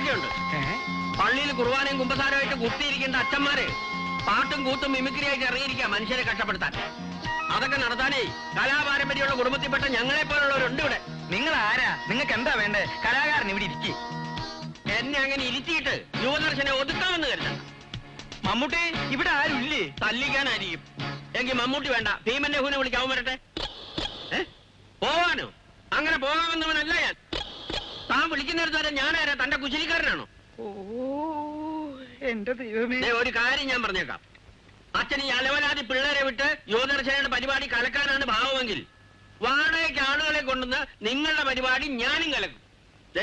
വേറെയൊക്കെയുണ്ട്. പള്ളിയിൽ കുർബാനയും കുമ്പസാരമായിട്ട് കുത്തിയിരിക്കേണ്ട അച്ഛന്മാര് പാട്ടും കൂത്തും മിമിക്രിയായിട്ട് ഇറങ്ങിയിരിക്കുക മനുഷ്യരെ കഷ്ടപ്പെടുത്താൻ. അതൊക്കെ നടത്താനേ കലാപാരമ്പര്യമുള്ള കുടുംബത്തിൽപ്പെട്ട ഞങ്ങളെ പോലുള്ളവരുണ്ട് ഇവിടെ. നിങ്ങൾ ആരാ? നിങ്ങൾക്ക് എന്താ വേണ്ടേ? കലാകാരൻ ഇവിടെ ഇരിക്കും. എന്നെ അങ്ങനെ ഇരുത്തിയിട്ട് യുവദർശനെ ഒതുക്കാമെന്ന് കരുതണം. മമ്മൂട്ടി ഇവിടെ ആരും ഇല്ലേ? തല്ലിക്കാനായിരിക്കും. എങ്കിൽ മമ്മൂട്ടി വേണ്ട, ഭീമന്റെ ഹൂനെ വിളിക്കാവും വരട്ടെ. പോവാനോ? അങ്ങനെ പോകാമെന്നവനല്ല ഞാൻ. താൻ വിളിക്കുന്നിടത്ത് വരെ ഞാനാരാ? തന്റെ കുശലിക്കാരനാണോ? ഓ എന്റെ ദൈവമേ. ഒരു കാര്യം ഞാൻ പറഞ്ഞേക്കാം. അച്ഛൻ ഈ അലവലാതി പിള്ളേരെ വിട്ട് യുവദർശനയുടെ പരിപാടി കലക്കാനാണ് ഭാവമെങ്കിൽ വാടകയ്ക്ക് ആളുകളെ കൊണ്ടുവന്ന് നിങ്ങളുടെ പരിപാടി ഞാനും കലക്കും.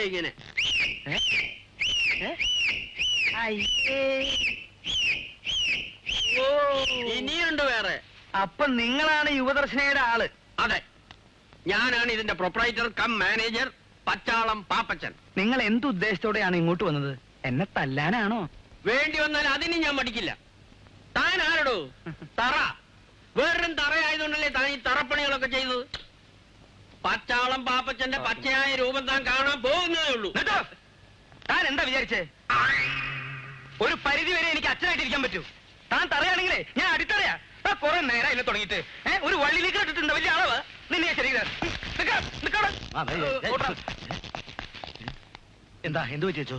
ഇങ്ങനെ ഇനിയുണ്ട് വേറെ. അപ്പൊ നിങ്ങളാണ് യുവദർശനയുടെ ആള്? അതെ, ഞാനാണ് ഇതിന്റെ proprietor cum manager Pachalam Pappachan. നിങ്ങൾ എന്തുദ്ദേശത്തോടെയാണ് ഇങ്ങോട്ട് വന്നത്? എന്നെ തല്ലാനാണോ? വേണ്ടി വന്നാൽ അതിന് ഞാൻ മടിക്കില്ല. താൻ ആരടോ? തറ. വേറൊരു തറയായതുകൊണ്ടല്ലേ താൻ ഈ തറപ്പണികളൊക്കെ ചെയ്തത്. പച്ചാളം പാപ്പച്ചന്റെ പച്ചയായ രൂപം താൻ കാണാൻ പോകുന്നതേ ഉള്ളൂ. താൻ എന്താ വിചാരിച്ചേ? ഒരു പരിധി വരെ എനിക്ക് അച്ഛനായിട്ടിരിക്കാൻ പറ്റൂ. താൻ തറയാണെങ്കിലേ ഞാൻ അടിത്തറയാ. കുറെ നേരം ഇല്ല തുടങ്ങിയിട്ട് ഒരു വള്ളിയിലേക്ക് ഇട്ടിട്ടുണ്ട് വലിയ അളവ്. നിന്നെ ശരീരം എന്താ എന്ത് പറ്റി അച്ചോ?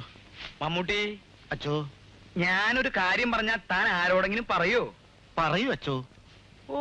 മമ്മൂട്ടി അച്ചോ, ഞാനൊരു കാര്യം പറഞ്ഞാൽ താൻ ആരോടെങ്കിലും പറയോ? പറയൂ അച്ചോ. ഓ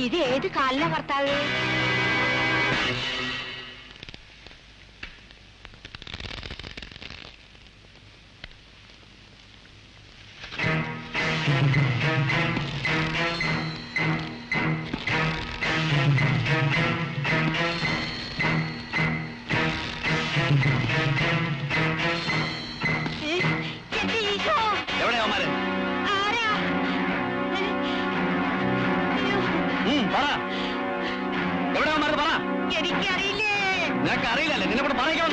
ഇത് ഏത് കാലിന ഭർത്താവ്? എനിക്കറിയില്ലേ? നിനക്കറിയില്ലല്ലേ? നിന്നെ കൂടെ പറയിക്കാൻ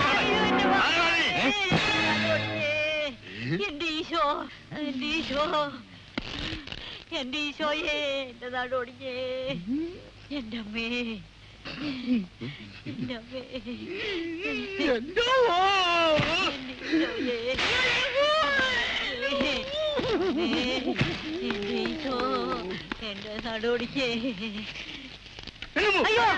എന്റെ ഈശോ, എന്റെ ഈശോ, എന്റെ ഈശോയേ, എന്റെ നാടോടിഞ്ഞേ, എന്റെ അമ്മേ, എന്റെ അമ്മേ, എന്റെ ഈശോ, എന്റെ നാടോടിഞ്ഞേ. അയ്യോ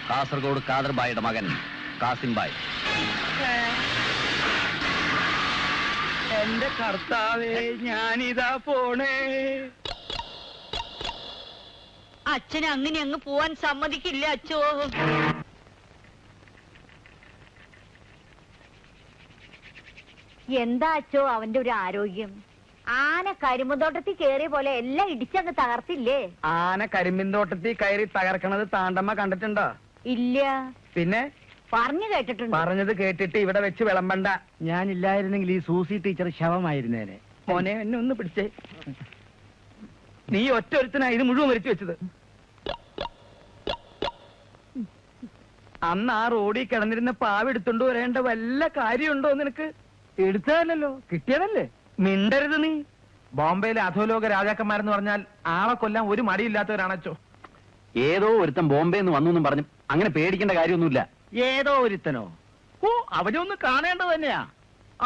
കാസർഗോഡ് കാദർബായിയുടെ മകൻ കാസിംബായ്. എന്റെ കർത്താവേ, ഞാനിതാ പോണേ. അച്ഛനെ അങ്ങനെ അങ്ങ് പോവാൻ സമ്മതിക്കില്ല അച്ഛോ. എന്താ അച്ഛോ അവന്റെ ഒരു ആരോഗ്യം? ആന കരിമ്പുന്തോട്ടത്തിൽ കേറിയ പോലെ എല്ലാം ഇടിച്ചങ്ങ് തകർത്തില്ലേ? ആന കരിമ്പിൻതോട്ടത്തിൽ കയറി തകർക്കണത് താണ്ടമ്മ കണ്ടിട്ടുണ്ടോ? ഇല്ല. പിന്നെ പറഞ്ഞു കേട്ടിട്ടുണ്ട്. പറഞ്ഞത് കേട്ടിട്ട് ഇവിടെ വെച്ച് വിളമ്പണ്ട. ഞാനില്ലായിരുന്നെങ്കിൽ ഈ സൂസി ടീച്ചർ ശവമായിരുന്നേനെ. മോനെ എന്നെ ഒന്ന് പിടിച്ചേ. നീ ഒറ്റ ഒരുത്തനാ ഇത് മുഴുവൻ വരച്ചു വെച്ചത്. അന്ന് ആ റോഡിൽ കിടന്നിരുന്ന പാവ എടുത്തോണ്ട് വരേണ്ട വല്ല കാര്യമുണ്ടോ നിനക്ക്? എടുത്തതല്ലോ, കിട്ടിയതല്ലേ. മിണ്ടരുത് നീ. ബോംബെയിലെ അധോലോക രാജാക്കന്മാരെന്ന് പറഞ്ഞാൽ ആളെ കൊല്ലാൻ ഒരു മടിയില്ലാത്തവരാണച്ചോ. ഏതോ ഒരുത്തൻ ബോംബെ എന്ന് വന്നു എന്നും പറഞ്ഞ് അങ്ങനെ പേടിക്കേണ്ട കാര്യമൊന്നുമില്ല. ഏതോ ഒരുത്തനോ? ഓ, അവനെ ഒന്ന് കാണേണ്ടത് തന്നെയാ.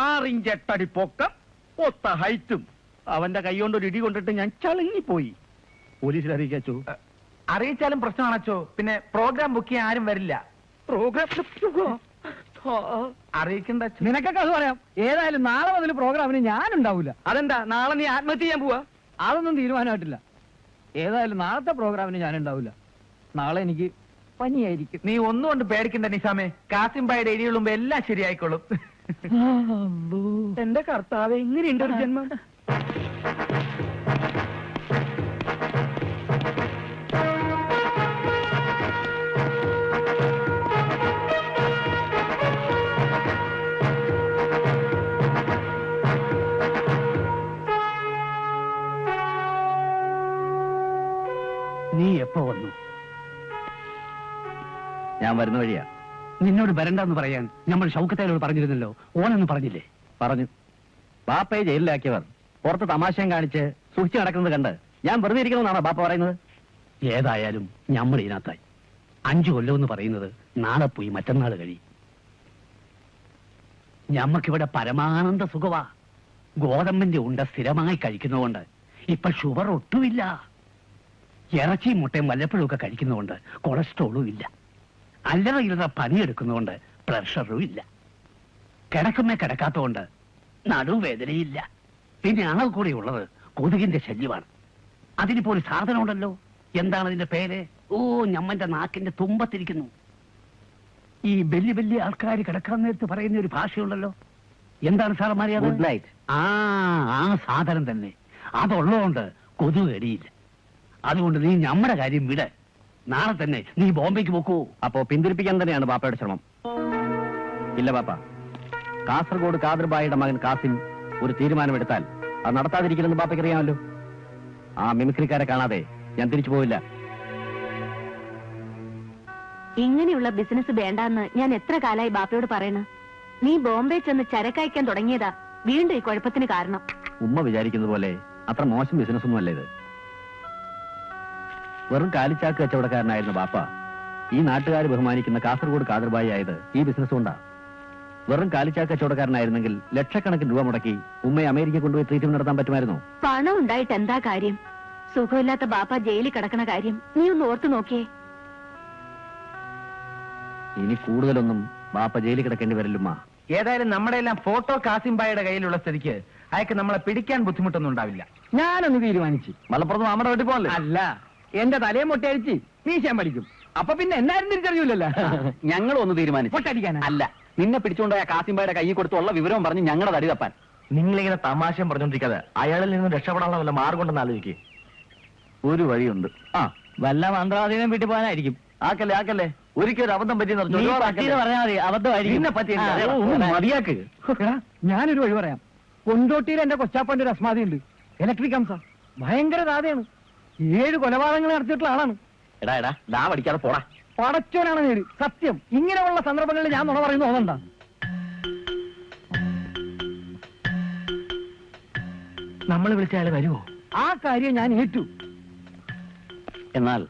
6 ഇഞ്ച് 8 അടി പൊക്കം, ഒത്ത ഹൈറ്റും. അവന്റെ കൈ കൊണ്ട് ഒരു ഇടി കൊണ്ടിട്ട് ഞാൻ ചളുങ്ങിപ്പോയി. പോലീസിൽ അറിയിക്കാച്ചോ? അറിയിച്ചാലും പ്രശ്നമാണച്ചോ. പിന്നെ പ്രോഗ്രാം ബുക്ക് ചെയ്യാൻ ആരും വരില്ല. പ്രോഗ്രാം അറിയിക്കണ്ട. നിനക്കൊക്കെ അത് പറയാം. ഏതായാലും നാളെ മുതൽ പ്രോഗ്രാമിന് ഞാൻ ഉണ്ടാവില്ല. അതെന്താ? നാളെ നീ ആത്മഹത്യ ചെയ്യാൻ പോവാ? അതൊന്നും തീരുമാനമായിട്ടില്ല. ഏതായാലും നാളത്തെ പ്രോഗ്രാമിന് ഞാൻ ഉണ്ടാവില്ല. നാളെ എനിക്ക് പനിയായിരിക്കും. നീ ഒന്നുകൊണ്ട് പേടിക്കണ്ട നിസാമേ. കാസിംബായുടെ എഴുതിയുള്ളുമ്പോ എല്ലാം ശരിയായിക്കോളും. എന്റെ കർത്താവ്, എങ്ങനെയുണ്ട് ഒരു ജന്മം? നീ എപ്പോ വന്നു? ഞാൻ വരുന്ന വഴിയാ. നിന്നോട് വരണ്ടെന്ന് പറയാൻ നമ്മൾ ഷൗക്കത്തേലോട് പറഞ്ഞിരുന്നല്ലോ. ഓനെന്ന് പറഞ്ഞില്ലേ? പറഞ്ഞു. ബാപ്പയെ ജയിലിലാക്കിയവർ പുറത്ത് തമാശയും കാണിച്ച് സൂക്ഷിച്ചു നടക്കുന്നത് കണ്ട് ഞാൻ വെറുതെ ഇരിക്കണമെന്നാണോ ബാപ്പ പറയുന്നത്? ഏതായാലും നമ്മൾ ഇതിനകത്തായി. 5 കൊല്ലമെന്ന് പറയുന്നത് നാളെ പോയി മറ്റന്നാൾ കഴിയും. ഞമ്മക്കിവിടെ പരമാനന്ദ സുഖവാ. ഗോതമ്പിന്റെ ഉണ്ട സ്ഥിരമായി കഴിക്കുന്നതുകൊണ്ട് ഇപ്പൊ ഷുഗർ ഒട്ടുമില്ല. ഇറച്ചിയും മുട്ടയും വല്ലപ്പോഴും ഒക്കെ കഴിക്കുന്നതുകൊണ്ട് കൊളസ്ട്രോളും ഇല്ല. അല്ലറ ഇല്ലറ പണിയെടുക്കുന്നതുകൊണ്ട് പ്രഷറും ഇല്ല. കിടക്കുമേ കിടക്കാത്തതുകൊണ്ട് നടുവേദനയില്ല. പിന്നെ ആൾ കൂടെ ഉള്ളത് കൊതുകിന്റെ ശല്യമാണ്. അതിനിപ്പോ ഒരു സാധനം ഉണ്ടല്ലോ. എന്താണ് അതിന്റെ പേര്? ഓ, ഞമ്മന്റെ നാക്കിന്റെ തുമ്പത്തിരിക്കുന്നു. ഈ വലിയ വലിയ ആൾക്കാർ കിടക്കാൻ നേരത്ത് പറയുന്ന ഒരു ഭാഷയുണ്ടല്ലോ. എന്താണ് സാറന്മാരെ? Good night. ആ സാധനം തന്നെ. അതുള്ളതുകൊണ്ട് കൊതുക് കടിയില്ല. അതുകൊണ്ട് നീ നമ്മുടെ കാര്യം വിട്. നാളെ തന്നെ നീ ബോംബെക്ക് പോക്കൂ. അപ്പോ പിന്തിരിപ്പിക്കാൻ തന്നെയാണ് ബാപ്പയുടെ ശ്രമം? ഇല്ല ബാപ്പ. കാസർഗോഡ് കാദർബായിയുടെ മകൻ കാസിം ഒരു തീരുമാനമെടുത്താൽ അത് നടത്താതിരിക്കില്ലെന്ന് ബാപ്പയ്ക്ക് അറിയാമല്ലോ. ആ മിമിക്രിക്കാരെ കാണാതെ ഞാൻ തിരിച്ചു പോവില്ല. ഇങ്ങനെയുള്ള ബിസിനസ് വേണ്ടാന്ന് ഞാൻ എത്ര കാലായി ബാപ്പയോട് പറയണ. നീ ബോംബെ ചെന്ന് ചരക്കയക്കാൻ തുടങ്ങിയതാ വീണ്ടും ഈ കുഴപ്പത്തിന് കാരണം. ഉമ്മ വിചാരിക്കുന്നത് പോലെ അത്ര മോശം ബിസിനസ് ഒന്നുമല്ല ഇത്. വെറും കാലിച്ചാക്ക് കച്ചവടക്കാരനായിരുന്നു ബാപ്പ ഈ നാട്ടുകാർ ബഹുമാനിക്കുന്ന കാസർഗോഡ് കാദർബായി ആയത് ഈ ബിസിനസ് കൊണ്ടാണ്. വെറും കാലിച്ചാക്ക് കച്ചവടക്കാരനായിരുന്നെങ്കിൽ ലക്ഷക്കണക്കിന് രൂപ മുടക്കി ഉമ്മയെ അമേരിക്ക കൊണ്ടുപോയി ട്രീറ്റ്മെന്റ് നടത്താൻ പറ്റുമായിരുന്നു. പണം ഉണ്ടായിട്ട് എന്താ കാര്യം? സുഖമില്ലാത്ത ബാപ്പ ജയിലിൽ കിടക്കണ കാര്യം നീ ഒന്ന് ഓർത്തു നോക്കിയേ. ഇനി കൂടുതലൊന്നും ബാപ്പ ജയിലിൽ കിടക്കേണ്ടി വരില്ലുമ്മ. ഏതായാലും നമ്മുടെ എല്ലാം ഫോട്ടോ കാസിംബായുടെ കയ്യിലുള്ള സ്ഥിതിക്ക് അയക്ക് നമ്മളെ പിടിക്കാൻ ബുദ്ധിമുട്ടൊന്നും ഉണ്ടാവില്ല. ഞാനൊന്ന് തീരുമാനിച്ചു. മലപ്പുറത്ത് നമ്മുടെ വീട്ടിൽ പോകല്ലേ? അല്ല, എന്റെ തലയെ മുട്ടയടിച്ച് മീശാൻ പഠിക്കും. അപ്പൊ പിന്നെ എന്നാരും തിരിച്ചറിയൂലല്ലോ. ഞങ്ങളും ഒന്ന് തീരുമാനിച്ചു. പൊട്ടടിക്കാനാ? അല്ല, നിന്നെ പിടിച്ചുകൊണ്ടായ കാസിംബായുടെ കൈ കൊടുത്തുള്ള വിവരം പറഞ്ഞ് ഞങ്ങളുടെ തടി തപ്പാൻ. നിങ്ങളിങ്ങനെ തമാശയും പറഞ്ഞോണ്ടിരിക്കാതെ അയാളിൽ നിന്ന് രക്ഷപ്പെടാനുള്ള വല്ല മാർഗം ഉണ്ടെന്ന് ആലോചിക്കേ. ഒരു വഴിയുണ്ട്. വല്ല മന്ത്രവാദീനം വീട്ടിൽ പോകാനായിരിക്കും. ആക്കല്ലേ ഒരിക്കലും അബദ്ധം പറ്റി പറഞ്ഞാൽ മതി, അബദ്ധമായിരിക്കും. മതിയാക്ക്. ഞാനൊരു വഴി പറയാം. കൊണ്ടോട്ടിയിൽ എന്റെ കൊച്ചാപ്പന്റെ ഒരു അസ്മാതി ഉണ്ട്. ഇലക്ട്രിക് ഹംസ. ഭയങ്കര ദാതയാണ്. 7 കൊലപാതകങ്ങൾ നടത്തിയിട്ടുള്ള ആളാണ്. എടാ ഡാ പഠിക്കാതെ പോടാ. പടച്ചോനാണ് നേര്. സത്യം. ഇങ്ങനെയുള്ള സന്ദർഭങ്ങളിൽ ഞാൻ നുണ പറയുന്നു തോന്നണ്ട. നമ്മൾ വിളിച്ച അയാൾ വരുമോ? ആ കാര്യം ഞാൻ ഏറ്റു. എന്നാൽ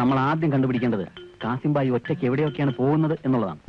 നമ്മൾ ആദ്യം കണ്ടുപിടിക്കേണ്ടത് കാസിംബായി ഒറ്റയ്ക്ക് എവിടെയൊക്കെയാണ് പോകുന്നത് എന്നുള്ളതാണ്.